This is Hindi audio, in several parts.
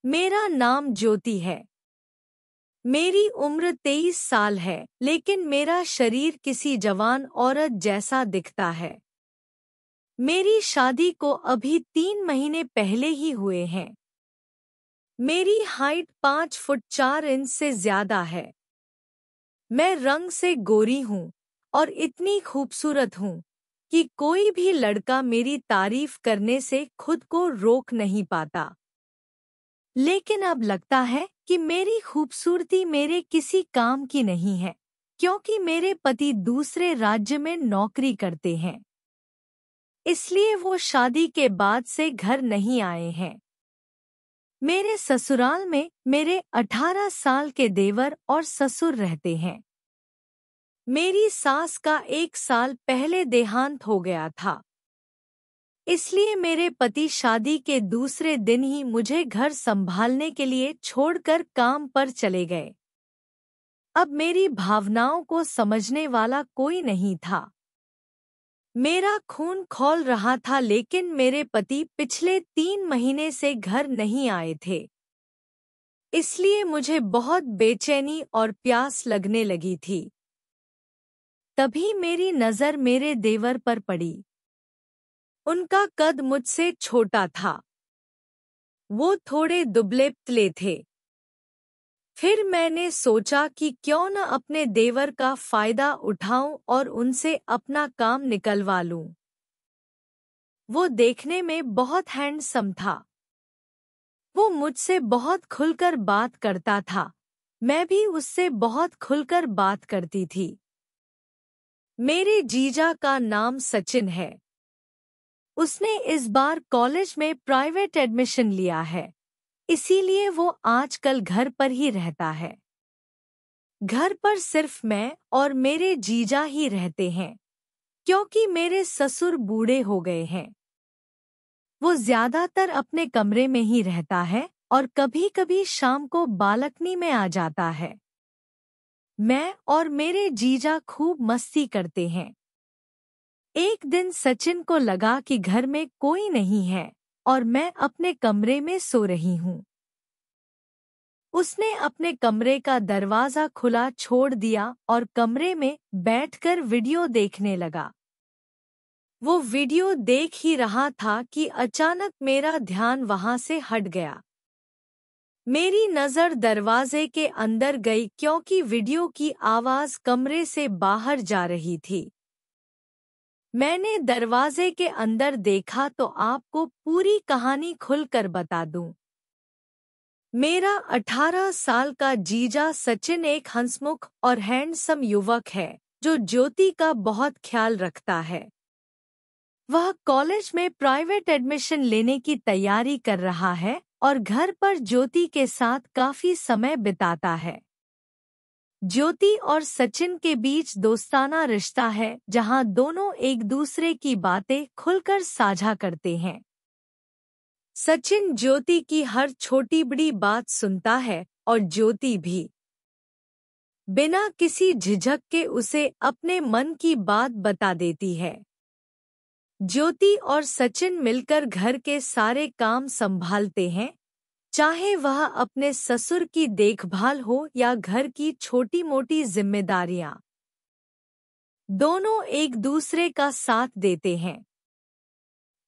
मेरा नाम ज्योति है। मेरी उम्र 23 साल है, लेकिन मेरा शरीर किसी जवान औरत जैसा दिखता है। मेरी शादी को अभी 3 महीने पहले ही हुए हैं। मेरी हाइट 5 फुट 4 इंच से ज्यादा है। मैं रंग से गोरी हूँ और इतनी खूबसूरत हूँ कि कोई भी लड़का मेरी तारीफ करने से खुद को रोक नहीं पाता। लेकिन अब लगता है कि मेरी खूबसूरती मेरे किसी काम की नहीं है, क्योंकि मेरे पति दूसरे राज्य में नौकरी करते हैं। इसलिए वो शादी के बाद से घर नहीं आए हैं। मेरे ससुराल में मेरे 18 साल के देवर और ससुर रहते हैं। मेरी सास का 1 साल पहले देहांत हो गया था। इसलिए मेरे पति शादी के दूसरे दिन ही मुझे घर संभालने के लिए छोड़कर काम पर चले गए। अब मेरी भावनाओं को समझने वाला कोई नहीं था। मेरा खून खौल रहा था, लेकिन मेरे पति पिछले 3 महीने से घर नहीं आए थे। इसलिए मुझे बहुत बेचैनी और प्यास लगने लगी थी। तभी मेरी नज़र मेरे देवर पर पड़ी। उनका कद मुझसे छोटा था। वो थोड़े दुबले-पतले थे। फिर मैंने सोचा कि क्यों न अपने देवर का फायदा उठाऊं और उनसे अपना काम निकलवा लूं। वो देखने में बहुत हैंडसम था। वो मुझसे बहुत खुलकर बात करता था। मैं भी उससे बहुत खुलकर बात करती थी। मेरे जीजा का नाम सचिन है। उसने इस बार कॉलेज में प्राइवेट एडमिशन लिया है, इसीलिए वो आजकल घर पर ही रहता है। घर पर सिर्फ मैं और मेरे जीजा ही रहते हैं, क्योंकि मेरे ससुर बूढ़े हो गए हैं। वो ज्यादातर अपने कमरे में ही रहता है और कभी-कभी शाम को बालकनी में आ जाता है। मैं और मेरे जीजा खूब मस्ती करते हैं। एक दिन सचिन को लगा कि घर में कोई नहीं है और मैं अपने कमरे में सो रही हूँ। उसने अपने कमरे का दरवाजा खुला छोड़ दिया और कमरे में बैठकर वीडियो देखने लगा। वो वीडियो देख ही रहा था कि अचानक मेरा ध्यान वहां से हट गया। मेरी नज़र दरवाजे के अंदर गई, क्योंकि वीडियो की आवाज़ कमरे से बाहर जा रही थी। मैंने दरवाजे के अंदर देखा तो आपको पूरी कहानी खुलकर बता दूं। मेरा 18 साल का जीजा सचिन एक हंसमुख और हैंडसम युवक है, जो ज्योति का बहुत ख्याल रखता है। वह कॉलेज में प्राइवेट एडमिशन लेने की तैयारी कर रहा है और घर पर ज्योति के साथ काफी समय बिताता है। ज्योति और सचिन के बीच दोस्ताना रिश्ता है, जहां दोनों एक दूसरे की बातें खुलकर साझा करते हैं। सचिन ज्योति की हर छोटी बड़ी बात सुनता है और ज्योति भी बिना किसी झिझक के उसे अपने मन की बात बता देती है। ज्योति और सचिन मिलकर घर के सारे काम संभालते हैं, चाहे वह अपने ससुर की देखभाल हो या घर की छोटी-मोटी जिम्मेदारियां। दोनों एक दूसरे का साथ देते हैं।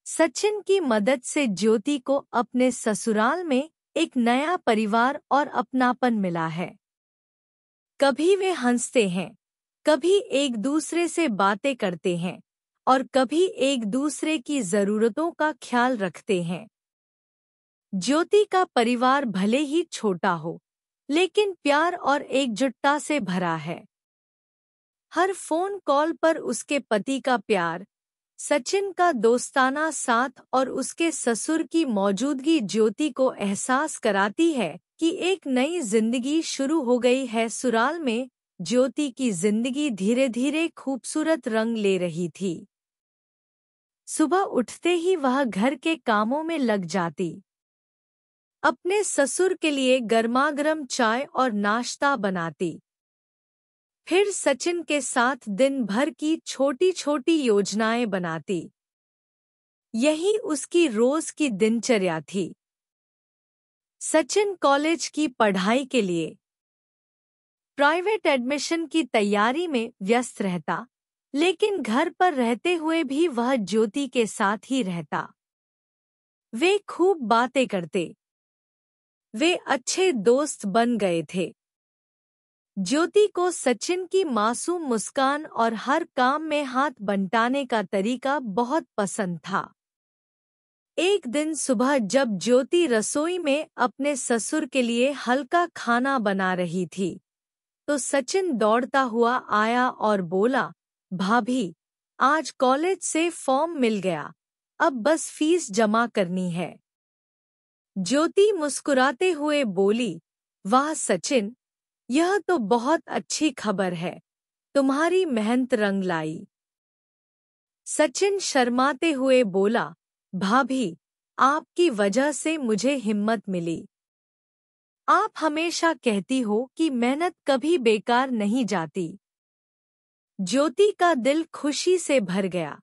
सचिन की मदद से ज्योति को अपने ससुराल में एक नया परिवार और अपनापन मिला है। कभी वे हंसते हैं, कभी एक दूसरे से बातें करते हैं और कभी एक दूसरे की जरूरतों का ख्याल रखते हैं। ज्योति का परिवार भले ही छोटा हो, लेकिन प्यार और एकजुटता से भरा है। हर फोन कॉल पर उसके पति का प्यार, सचिन का दोस्ताना साथ और उसके ससुर की मौजूदगी ज्योति को एहसास कराती है कि एक नई जिंदगी शुरू हो गई है। ससुराल में ज्योति की जिंदगी धीरे धीरे खूबसूरत रंग ले रही थी। सुबह उठते ही वह घर के कामों में लग जाती। अपने ससुर के लिए गर्मागर्म चाय और नाश्ता बनाती। फिर सचिन के साथ दिन भर की छोटी छोटी योजनाएं बनाती। यही उसकी रोज की दिनचर्या थी। सचिन कॉलेज की पढ़ाई के लिए प्राइवेट एडमिशन की तैयारी में व्यस्त रहता, लेकिन घर पर रहते हुए भी वह ज्योति के साथ ही रहता। वे खूब बातें करते। वे अच्छे दोस्त बन गए थे। ज्योति को सचिन की मासूम मुस्कान और हर काम में हाथ बंटाने का तरीका बहुत पसंद था। एक दिन सुबह जब ज्योति रसोई में अपने ससुर के लिए हल्का खाना बना रही थी, तो सचिन दौड़ता हुआ आया और बोला, भाभी, आज कॉलेज से फॉर्म मिल गया, अब बस फीस जमा करनी है। ज्योति मुस्कुराते हुए बोली, वाह सचिन, यह तो बहुत अच्छी खबर है, तुम्हारी मेहनत रंग लाई। सचिन शर्माते हुए बोला, भाभी, आपकी वजह से मुझे हिम्मत मिली। आप हमेशा कहती हो कि मेहनत कभी बेकार नहीं जाती। ज्योति का दिल खुशी से भर गया।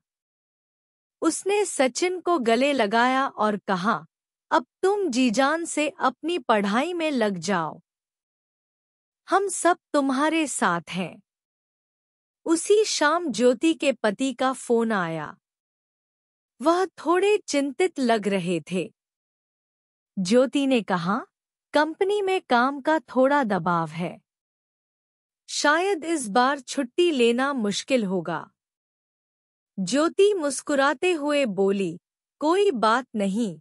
उसने सचिन को गले लगाया और कहा, अब तुम जी-जान से अपनी पढ़ाई में लग जाओ। हम सब तुम्हारे साथ हैं। उसी शाम ज्योति के पति का फोन आया। वह थोड़े चिंतित लग रहे थे। ज्योति ने कहा, कंपनी में काम का थोड़ा दबाव है। शायद इस बार छुट्टी लेना मुश्किल होगा। ज्योति मुस्कुराते हुए बोली, कोई बात नहीं,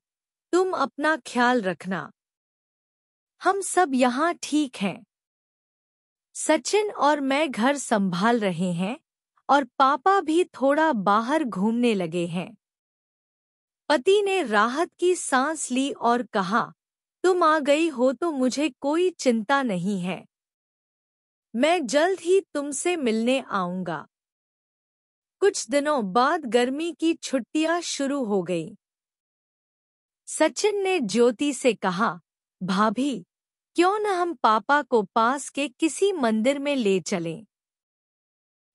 तुम अपना ख्याल रखना। हम सब यहाँ ठीक हैं। सचिन और मैं घर संभाल रहे हैं और पापा भी थोड़ा बाहर घूमने लगे हैं। पति ने राहत की सांस ली और कहा, तुम आ गई हो तो मुझे कोई चिंता नहीं है। मैं जल्द ही तुमसे मिलने आऊंगा। कुछ दिनों बाद गर्मी की छुट्टियां शुरू हो गईं। सचिन ने ज्योति से कहा, भाभी, क्यों न हम पापा को पास के किसी मंदिर में ले चलें?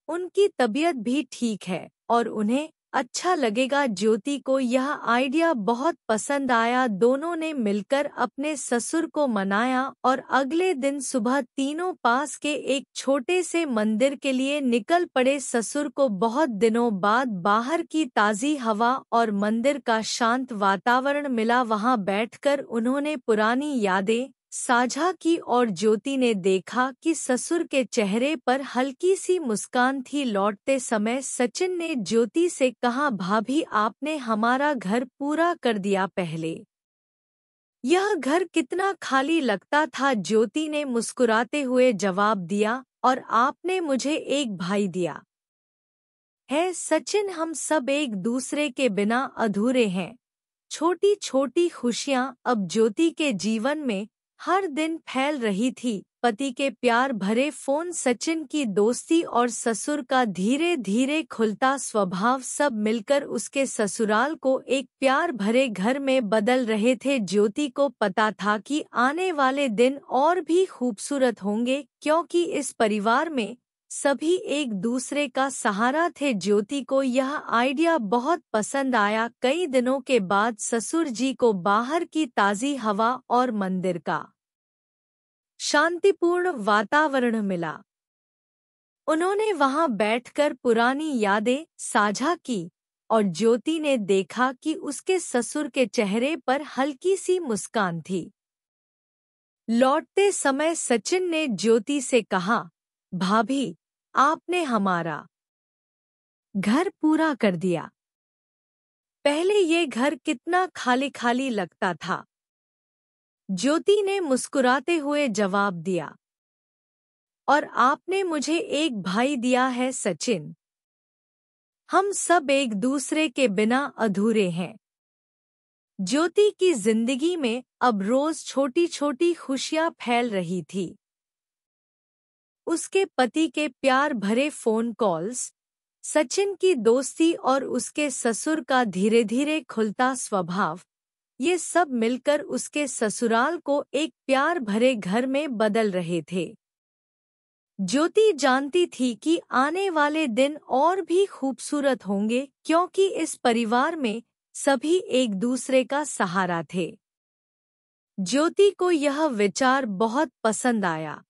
उनकी तबीयत भी ठीक है और उन्हें अच्छा लगेगा। ज्योति को यह आइडिया बहुत पसंद आया। दोनों ने मिलकर अपने ससुर को मनाया और अगले दिन सुबह तीनों पास के एक छोटे से मंदिर के लिए निकल पड़े। ससुर को बहुत दिनों बाद बाहर की ताज़ी हवा और मंदिर का शांत वातावरण मिला। वहां बैठकर उन्होंने पुरानी यादें साझा की और ज्योति ने देखा कि ससुर के चेहरे पर हल्की सी मुस्कान थी। लौटते समय सचिन ने ज्योति से कहा, भाभी, आपने हमारा घर पूरा कर दिया। पहले यह घर कितना खाली लगता था। ज्योति ने मुस्कुराते हुए जवाब दिया, और आपने मुझे एक भाई दिया है सचिन। हम सब एक दूसरे के बिना अधूरे हैं। छोटी छोटी खुशियां अब ज्योति के जीवन में हर दिन फैल रही थी। पति के प्यार भरे फोन, सचिन की दोस्ती और ससुर का धीरे धीरे खुलता स्वभाव, सब मिलकर उसके ससुराल को एक प्यार भरे घर में बदल रहे थे। ज्योति को पता था कि आने वाले दिन और भी खूबसूरत होंगे, क्योंकि इस परिवार में सभी एक दूसरे का सहारा थे। ज्योति को यह आइडिया बहुत पसंद आया। कई दिनों के बाद ससुर जी को बाहर की ताज़ी हवा और मंदिर का शांतिपूर्ण वातावरण मिला। उन्होंने वहां बैठकर पुरानी यादें साझा की और ज्योति ने देखा कि उसके ससुर के चेहरे पर हल्की सी मुस्कान थी। लौटते समय सचिन ने ज्योति से कहा, भाभी, आपने हमारा घर पूरा कर दिया। पहले ये घर कितना खाली खाली लगता था। ज्योति ने मुस्कुराते हुए जवाब दिया, और आपने मुझे एक भाई दिया है सचिन। हम सब एक दूसरे के बिना अधूरे हैं। ज्योति की जिंदगी में अब रोज छोटी छोटी खुशियां फैल रही थी। उसके पति के प्यार भरे फोन कॉल्स, सचिन की दोस्ती और उसके ससुर का धीरे धीरे खुलता स्वभाव, ये सब मिलकर उसके ससुराल को एक प्यार भरे घर में बदल रहे थे। ज्योति जानती थी कि आने वाले दिन और भी खूबसूरत होंगे, क्योंकि इस परिवार में सभी एक दूसरे का सहारा थे। ज्योति को यह विचार बहुत पसंद आया।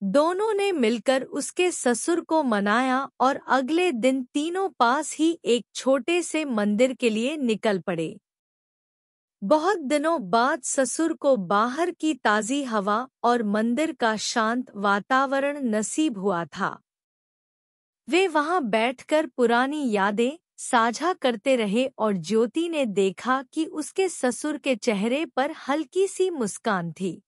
दोनों ने मिलकर उसके ससुर को मनाया और अगले दिन तीनों पास ही एक छोटे से मंदिर के लिए निकल पड़े। बहुत दिनों बाद ससुर को बाहर की ताज़ी हवा और मंदिर का शांत वातावरण नसीब हुआ था। वे वहां बैठकर पुरानी यादें साझा करते रहे और ज्योति ने देखा कि उसके ससुर के चेहरे पर हल्की सी मुस्कान थी।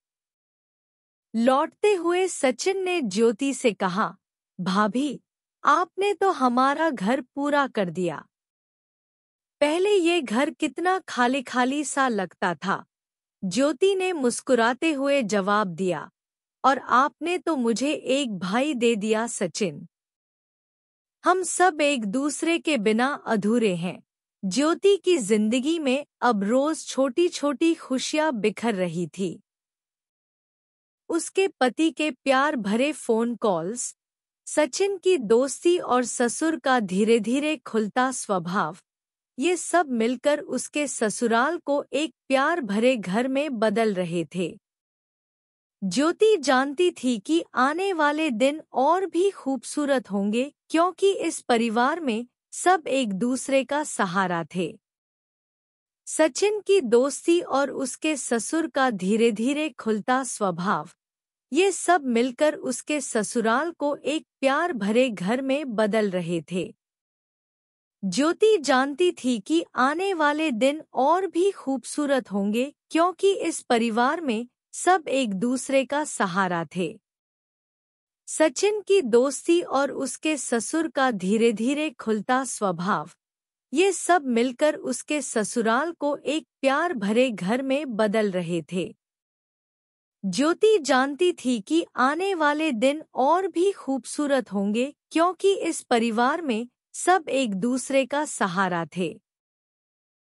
लौटते हुए सचिन ने ज्योति से कहा, भाभी, आपने तो हमारा घर पूरा कर दिया। पहले ये घर कितना खाली खाली सा लगता था। ज्योति ने मुस्कुराते हुए जवाब दिया, और आपने तो मुझे एक भाई दे दिया सचिन। हम सब एक दूसरे के बिना अधूरे हैं। ज्योति की जिंदगी में अब रोज छोटी छोटी खुशियां बिखर रही थी। उसके पति के प्यार भरे फोन कॉल्स, सचिन की दोस्ती और ससुर का धीरे धीरे खुलता स्वभाव, ये सब मिलकर उसके ससुराल को एक प्यार भरे घर में बदल रहे थे। ज्योति जानती थी कि आने वाले दिन और भी खूबसूरत होंगे, क्योंकि इस परिवार में सब एक दूसरे का सहारा थे। सचिन की दोस्ती और उसके ससुर का धीरे धीरे खुलता स्वभाव, ये सब मिलकर उसके ससुराल को एक प्यार भरे घर में बदल रहे थे। ज्योति जानती थी कि आने वाले दिन और भी खूबसूरत होंगे, क्योंकि इस परिवार में सब एक दूसरे का सहारा थे। सचिन की दोस्ती और उसके ससुर का धीरे धीरे खुलता स्वभाव, ये सब मिलकर उसके ससुराल को एक प्यार भरे घर में बदल रहे थे। ज्योति जानती थी कि आने वाले दिन और भी खूबसूरत होंगे, क्योंकि इस परिवार में सब एक दूसरे का सहारा थे।